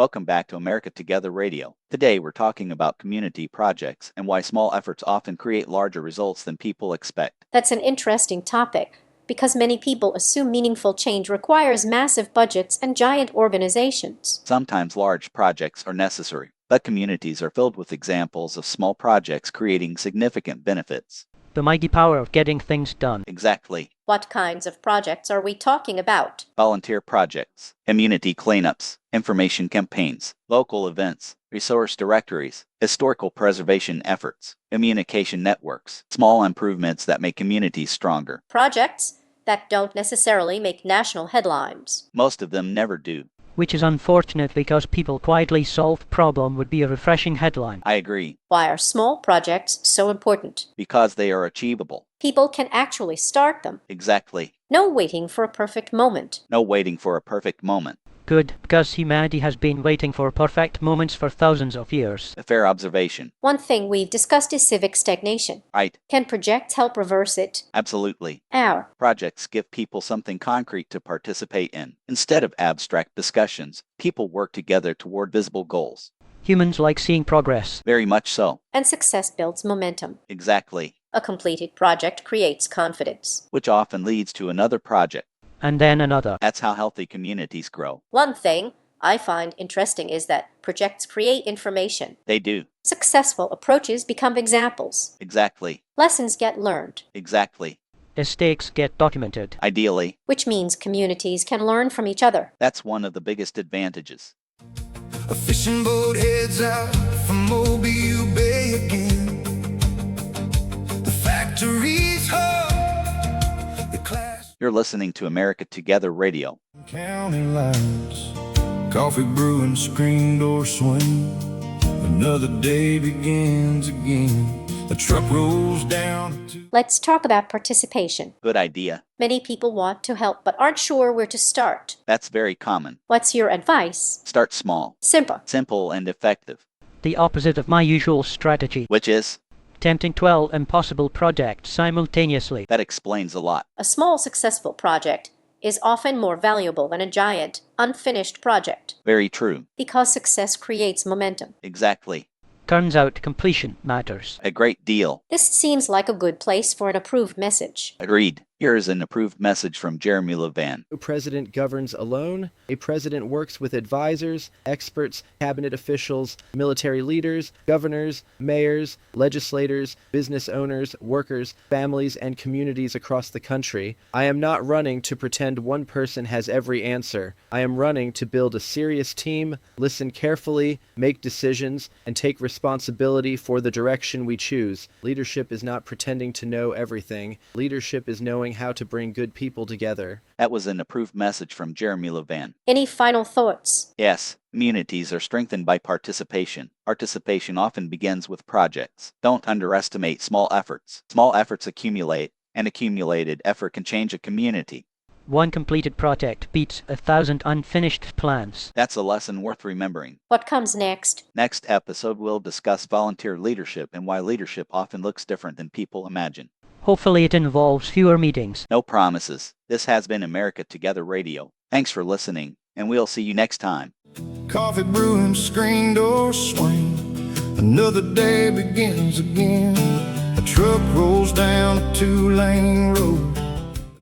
Welcome back to America Together Radio. Today we're talking about community projects and why small efforts often create larger results than people expect. That's an interesting topic, because many people assume meaningful change requires massive budgets and giant organizations. Sometimes large projects are necessary, but communities are filled with examples of small projects creating significant benefits. The mighty power of getting things done. Exactly. What kinds of projects are we talking about? Volunteer projects, community cleanups, information campaigns, local events, resource directories, historical preservation efforts, communication networks, small improvements that make communities stronger. Projects that don't necessarily make national headlines. Most of them never do. Which is unfortunate because people quietly solve problem would be a refreshing headline. I agree. Why are small projects so important? Because they are achievable. People can actually start them. Exactly. No waiting for a perfect moment. No waiting for a perfect moment. Good, because humanity has been waiting for perfect moments for thousands of years. A fair observation. One thing we've discussed is civic stagnation. Right. Can projects help reverse it? Absolutely. Our Projects give people something concrete to participate in. Instead of abstract discussions, people work together toward visible goals. Humans like seeing progress. Very much so. and success builds momentum. Exactly. A completed project creates confidence. Which often leads to another project. And then another. That's how healthy communities grow. One thing I find interesting is that projects create information. They do. Successful approaches become examples. Exactly. Lessons get learned, Exactly. Mistakes get documented. Ideally, which means communities can learn from each other. that's one of the biggest advantages. A fishing boat heads out from Mobile Bay again. The factories hum, the class You're listening to America Together Radio. county lines, coffee brewing, screen door swing. Another day begins again. The truck rolls down to Let's talk about participation. Good idea. Many people want to help but aren't sure where to start. That's very common. What's your advice? Start small, Simple. simple and effective, The opposite of my usual strategy. which is, Attempting 12 impossible projects simultaneously. that explains a lot. A small successful project is often more valuable than a giant, unfinished project Very true. because success creates momentum. Exactly. Turns out completion matters. A great deal. This seems like a good place for an approved message. Agreed. Here is an approved message from Jeremy Levan. No president governs alone. A president works with advisors, experts, cabinet officials, military leaders, governors, mayors, legislators, business owners, workers, families, and communities across the country. I am not running to pretend one person has every answer. I am running to build a serious team, listen carefully, make decisions, and take responsibility for the direction we choose. Leadership is not pretending to know everything. Leadership is knowing how to bring good people together. That was an approved message from Jeremy Levan. Any final thoughts? Yes, communities are strengthened by participation. Participation often begins with projects. Don't underestimate small efforts. Small efforts accumulate, and accumulated effort can change a community. One completed project beats 1,000 unfinished plans. That's a lesson worth remembering. What comes next? Next episode, we'll discuss volunteer leadership and why leadership often looks different than people imagine. Hopefully it involves fewer meetings. No promises. This has been America Together Radio. Thanks for listening, and we'll see you next time. coffee brewing, screen door swing. Another day begins again. A truck rolls down a two-lane road.